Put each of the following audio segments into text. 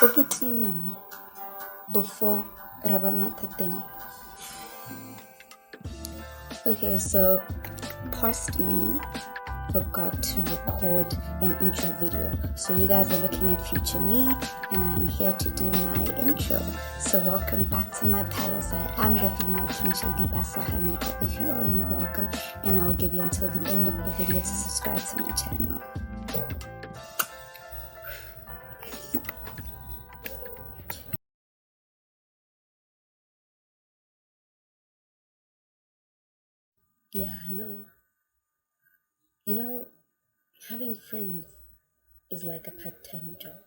Okay, team before Rabamatateni. Okay, so past me forgot to record an intro video. So you guys are looking at future me, and I'm here to do my intro. So welcome back to my palace. I am the female king, Shady Bassie Kganyago. If you are new, welcome, and I will give you until the end of the video to subscribe to my channel. Yeah, I know. You know, having friends is like a part-time job.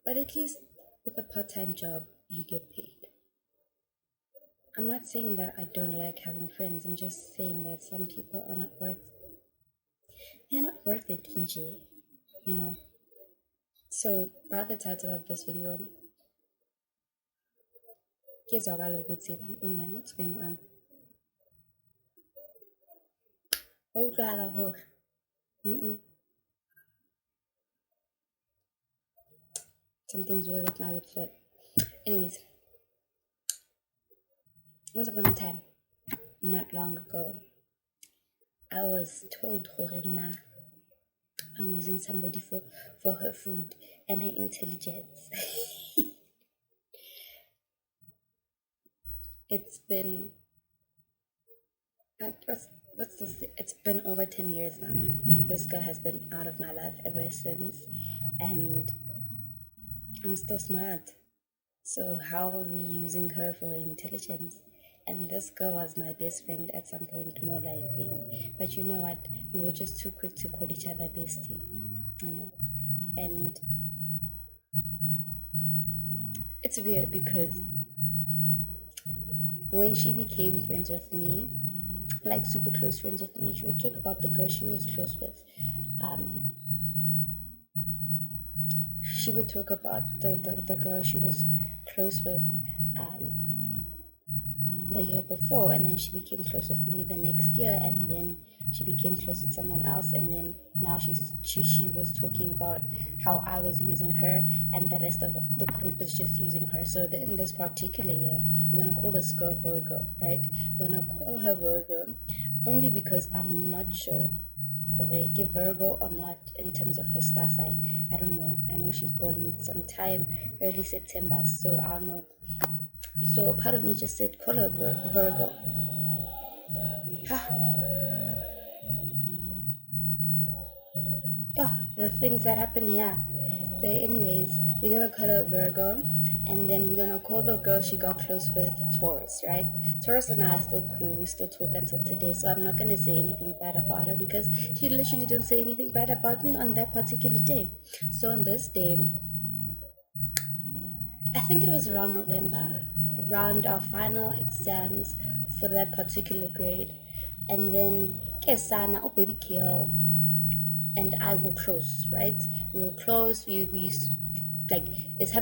But at least with a part-time job, you get paid. I'm not saying that I don't like having friends. I'm just saying that some people are not they're not worth it, you know. So by the title of this video, what's going on? Something's weird with my lip foot. Anyways, once upon a time, not long ago, I was told Horena I'm using somebody for her food and her intelligence. It's been it's been over 10 years now. This girl has been out of my life ever since, and I'm still smart. So how are we using her for her intelligence? And this girl was my best friend at some point more life. But you know what? We were just too quick to call each other bestie, you know. And it's weird because when she became friends with me, like super close friends with me, she would talk about the girl she was close with. She would talk about the girl she was close with the year before, and then she became close with me the next year, and then she became close with someone else, and then now she was talking about how I was using her and the rest of the group is just using her. So in this particular year, we're gonna call this girl Virgo, right? We're gonna call her Virgo only because I'm not sure give Virgo or not in terms of her star sign. I don't know. I know she's born sometime early September, so I don't know. So part of me just said, call her Virgo. Yeah, the things that happen here. But anyways, we're gonna call her Virgo, and then we're gonna call the girl she got close with Taurus, right? Taurus and I are still cool. We still talk until today, so I'm not gonna say anything bad about her because she literally didn't say anything bad about me on that particular day. So on this day, I think it was around November, around our final exams for that particular grade, and then Kesana, oh baby kill, and I were close, right? We were close. We used to like it's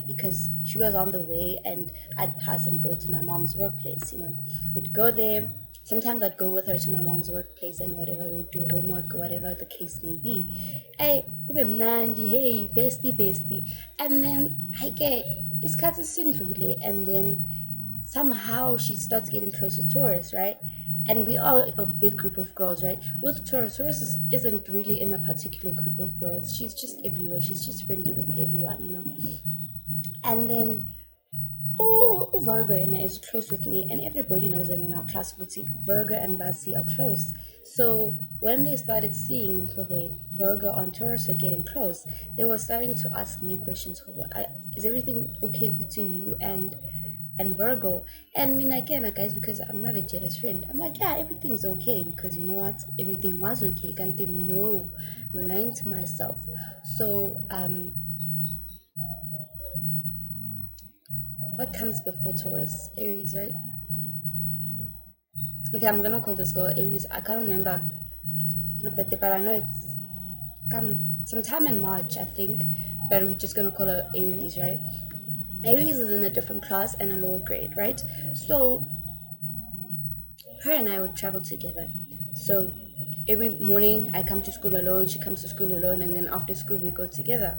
because she was on the way and I'd pass and go to my mom's workplace, you know. We'd go there. Sometimes I'd go with her to my mom's workplace and whatever, we'd do homework or whatever the case may be. Hey, hey, bestie. And then I get it's kind of sindrule, and then somehow she starts getting close to Taurus, right? And we are a big group of girls, right? With Taurus isn't really in a particular group of girls. She's just everywhere. She's just friendly with everyone, you know. And then, Virgo is close with me, and everybody knows that in our class, Virgo and Bassie are close. So when they started seeing Virgo and Taurus are getting close, they were starting to ask me questions. Is everything okay between you and Virgo? And again, guys, because I'm not a jealous friend, I'm like, yeah, everything's okay, because you know what, everything was okay. Can't they? No, I'm lying to myself. So what comes before Taurus? Aries, right? Okay, I'm gonna call this girl Aries. I can't remember her birthday, but I know it's sometime in March, I think, but we're just gonna call her Aries, right? Aries is in a different class and a lower grade, right? So her and I would travel together. So every morning I come to school alone, she comes to school alone, and then after school we go together.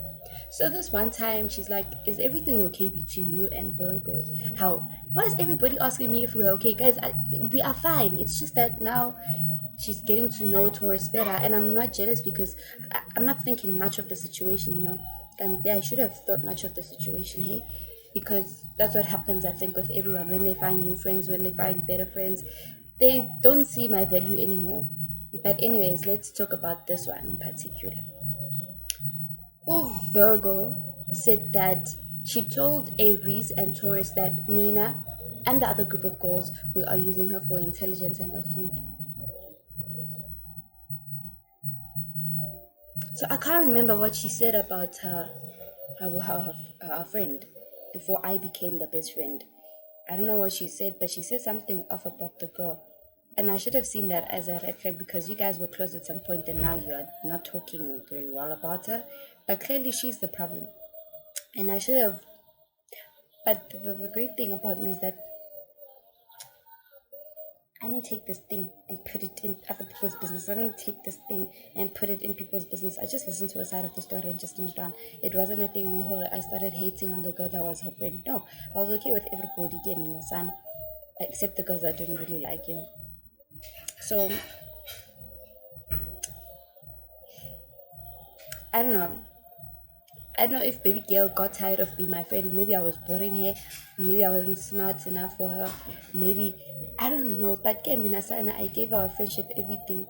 So this one time she's like, is everything okay between you and Virgo? Why is everybody asking me if we're okay? Guys, we are fine. It's just that now she's getting to know Taurus better, and I'm not jealous because I'm not thinking much of the situation, and I should have thought much of the situation, hey, because that's what happens, I think, with everyone. When they find new friends, when they find better friends, they don't see my value anymore. But anyways, let's talk about this one in particular. Virgo said that she told Aries and Taurus that Mina and the other group of girls are using her for intelligence and her food. So I can't remember what she said about her friend before I became the best friend. I don't know what she said, but she said something off about the girl. And I should have seen that as a red flag because you guys were close at some point and now you are not talking very well about her. But clearly she's the problem. And I should have... But the great thing about me is that I didn't take this thing and put it in other people's business. I didn't take this thing and put it in people's business. I just listened to a side of the story and just moved on. It wasn't a thing where I started hating on the girl that was her friend. No, I was okay with everybody getting my son, except the girls I didn't really like, So, I don't know. I don't know if baby girl got tired of being my friend. Maybe I was boring her. Maybe I wasn't smart enough for her. Maybe, I don't know. But I gave our friendship everything.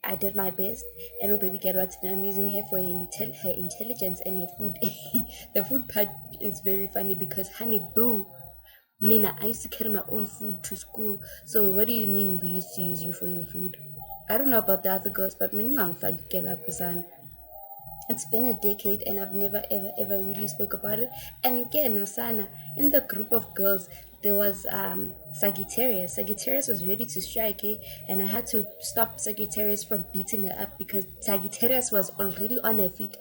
I did my best. And baby girl, I'm using her for her intelligence and her food. The food part is very funny because honey boo. Mina, I used to carry my own food to school. So what do you mean we used to use you for your food? I don't know about the other girls, but it's been a decade and I've never ever really spoke about it. And again, Asana, in the group of girls, there was Sagittarius. Sagittarius was ready to strike, and I had to stop Sagittarius from beating her up because Sagittarius was already on her feet,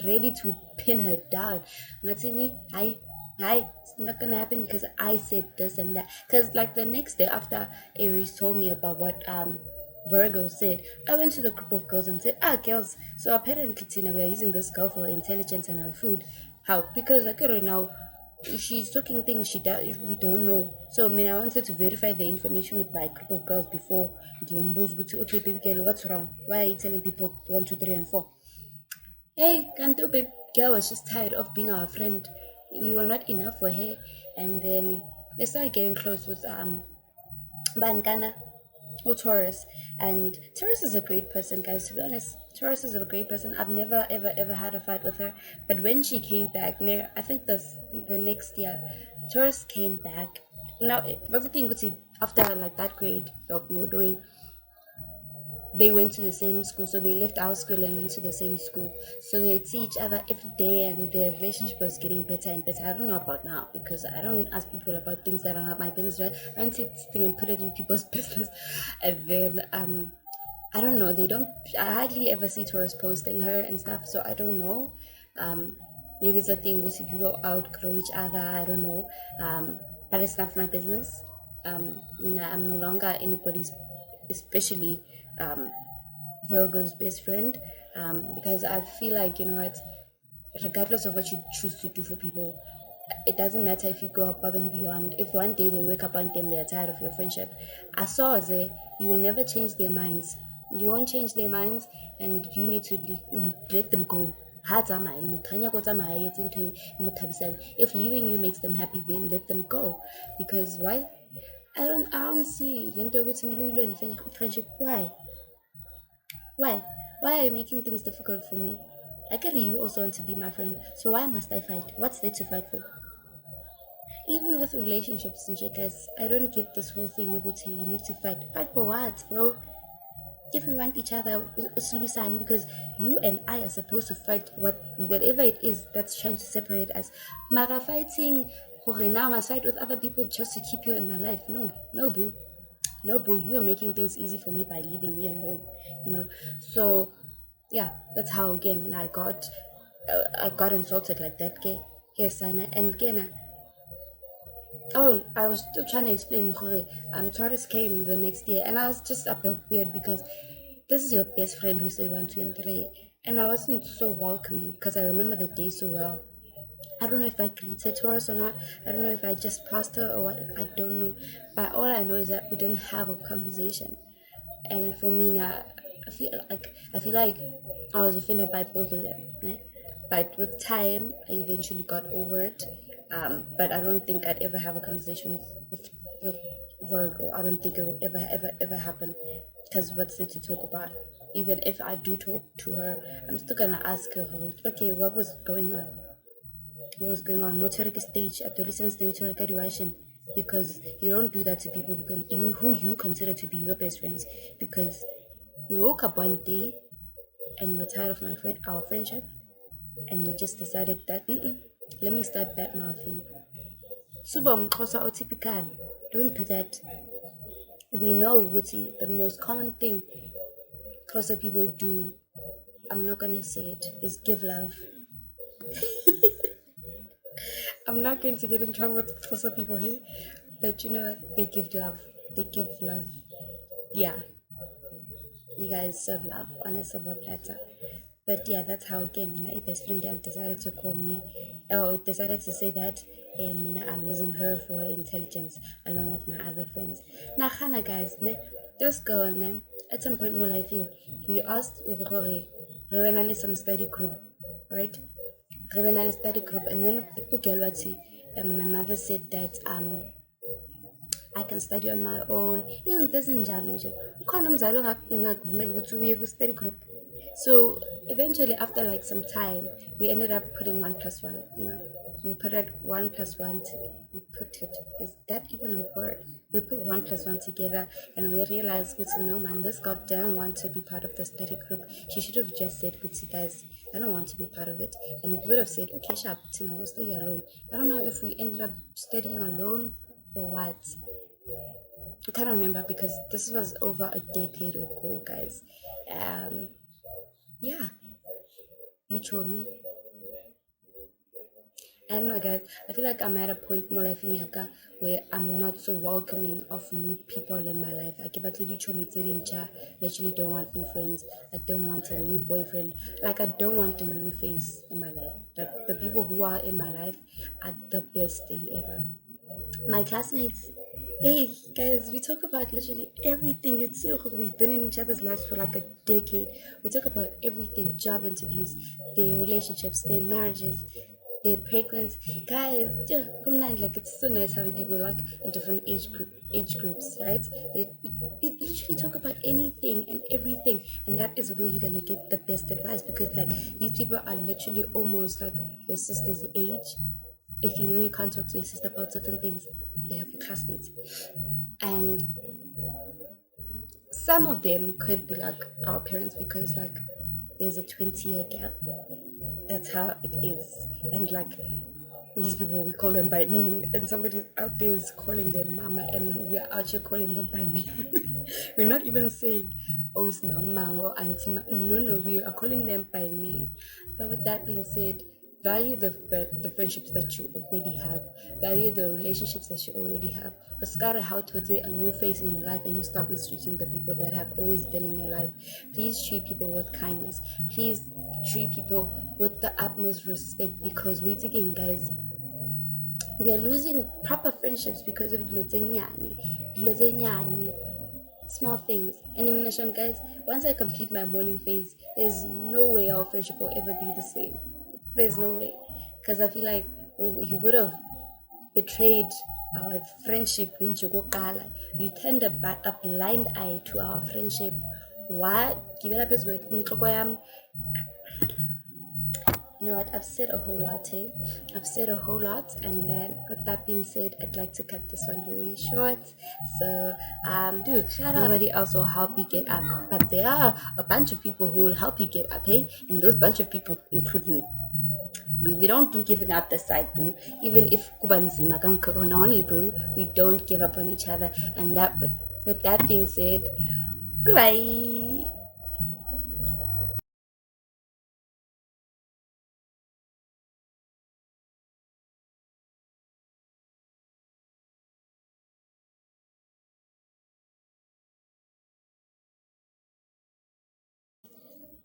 ready to pin her down. Matini, it's not gonna happen because I said this and that. Because like the next day after Aries told me about what Virgo said, I went to the group of girls and said, girls, so apparently Tina, we are using this girl for intelligence and her food. How? Because like right now she's talking things we don't know. So I wanted to verify the information with my group of girls before okay, baby girl, what's wrong? Why are you telling people 1, 2, 3, and 4? Hey, Kanto baby girl was just tired of being our friend. We were not enough for her, and then they started getting close with Bankana or Taurus. And Taurus is a great person, guys. To be honest, Taurus is a great person. I've never ever had a fight with her, but when she came back, I think the next year, Taurus came back. Now, the thing after like that grade that we were doing, they went to the same school, so they left our school and went to the same school. So they'd see each other every day, and their relationship was getting better and better. I don't know about now because I don't ask people about things that are not my business, right? I don't take this thing and put it in people's business. And then I don't know. I hardly ever see Taurus posting her and stuff, so I don't know. Maybe it's a thing we see people outgrow each other. I don't know. But it's not my business. I'm no longer anybody's, especially Virgo's best friend, because I feel like regardless of what you choose to do for people, it doesn't matter if you go above and beyond. If one day they wake up and they're tired of your friendship, I saw you will never change their minds. You won't change their minds, and you need to let them go. If leaving you makes them happy, then let them go. Because why? I don't see friendship. Why are you making things difficult for me? I get you also want to be my friend, so why must I fight? What's there to fight for? Even with relationships and shit, guys, I don't get this whole thing about you need to fight. Fight for what, bro? If we want each other, because you and I are supposed to fight whatever it is that's trying to separate us. Mara fighting now must fight with other people just to keep you in my life. No, boo. No, boo, you are making things easy for me by leaving me alone, So, yeah, that's how, again, I got insulted like that, okay? Yes, and again, I was still trying to explain, Taurus came the next year, and I was just a bit weird because this is your best friend who said one, two, and three. And I wasn't so welcoming because I remember the day so well. I don't know if I greeted her or not. I don't know if I just passed her or what. I don't know. But all I know is that we didn't have a conversation. And for me now, I feel like I was offended by both of them. Eh? But with time, I eventually got over it. But I don't think I'd ever have a conversation with Virgo. I don't think it will ever happen. Because what's there to talk about? Even if I do talk to her, I'm still gonna ask her, okay, what was going on? What was going on? Not a stage, adolescence, graduation, because you don't do that to people who you consider to be your best friends, because you woke up one day and you were tired of our friendship, and you just decided that let me start bad mouthing. Subom kosa typical. Don't do that. We know what's the most common thing Xhosa people do. I'm not gonna say it. Is give love. I'm not going to get in trouble with Xhosa people here, but you know what? They give love. They give love. Yeah, you guys serve love on a silver platter. But yeah, that's how it came. And my best friend decided to call me, or decided to say that I'm using her for intelligence along with my other friends. Now, guys, this girl, at some point in my life, we asked some study group, right? Study group, and then my mother said that I can study on my own. Isn't this njalo nje? Ukhona umzali ongakuvumeli ukuthi uye ku-study group. So eventually, after like some time, we ended up putting 1+1. We put it 1+1. We put it. Is that even a word? We put 1+1 together, and we realized, no man, this girl didn't want to be part of the study group. She should have just said, guys, I don't want to be part of it. And we would have said, okay, sharp, we'll study alone. I don't know if we ended up studying alone or what. I can't remember because this was over a decade ago, guys. Yeah, you told me. I don't know, guys. I feel like I'm at a point in my life in Yaka where I'm not so welcoming of new people in my life. I literally don't want new friends. I don't want a new boyfriend. Like, I don't want a new face in my life. Like, the people who are in my life are the best thing ever. My classmates, hey guys, we talk about literally everything. We've been in each other's lives for like a decade. We talk about everything: job interviews, their relationships, their marriages, their pregnancy. Guys, like, it's so nice having people like in different age groups, right? We literally talk about anything and everything, and that is where you're gonna get the best advice, because like these people are literally almost like your sister's age. If you know you can't talk to your sister about certain things, you have your classmates. And some of them could be like our parents, because like there's a 20-year gap. That's how it is. And like these people, we call them by name, and somebody out there is calling them mama, and we are actually calling them by name. We're not even saying, oh, it's mama or auntie. No, we are calling them by name. But with that being said, value the friendships that you already have. Value the relationships that you already have. Oscar how to say a new face in your life, and you stop mistreating the people that have always been in your life. Please treat people with kindness. Please treat people with the utmost respect, because wait again, guys, we are losing proper friendships because of small things. And then guys, once I complete my morning phase, there's no way our friendship will ever be the same. There's no way, because I feel like you would have betrayed our friendship in Jogokala. You turned a blind eye to our friendship. What? Give it up his word. You know what? I've said a whole lot, eh? I've said a whole lot, and then with that being said, I'd like to cut this one very short. So, dude, shout out. Nobody else will help you get up, but there are a bunch of people who will help you get up, hey? And those bunch of people include me. We don't do giving up the side, boo. Even if kubanzima kankakononi, bro, we don't give up on each other. And that, with that being said, goodbye.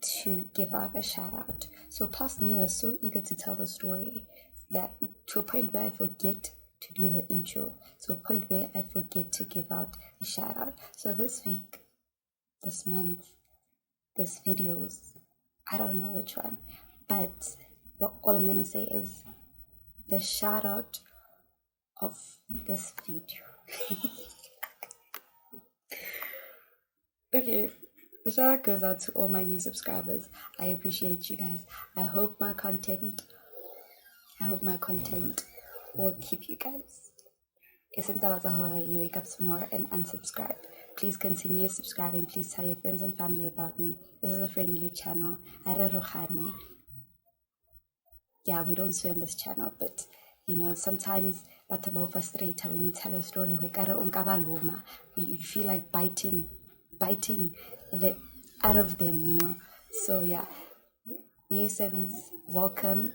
to give out a shout out. So past me, I was so eager to tell the story that to a point where I forget to do the intro, to a point where I forget to give out a shout out. So this week, this month, this videos, I don't know which one, but all I'm gonna say is the shout out of this video. Okay, the shout out goes out to all my new subscribers. I appreciate you guys. I hope my content will keep you guys. Isn't that what you wake up tomorrow and unsubscribe? Please continue subscribing. Please tell your friends and family about me. This is a friendly channel. Yeah, we don't swear on this channel, but you know, sometimes batho frustrate when you tell a story. You feel like biting the out of them, you know. So yeah, new subbies, welcome.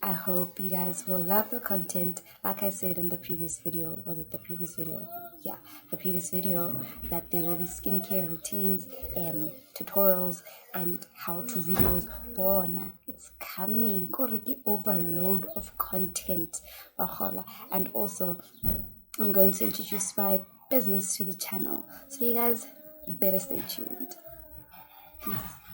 I hope you guys will love the content. Like I said in the previous video, was it the previous video? Yeah, the previous video, that there will be skincare routines and tutorials and how-to videos. Bona, it's coming. Overload of content. And also, I'm going to introduce my business to the channel. So you guys better stay tuned. Peace.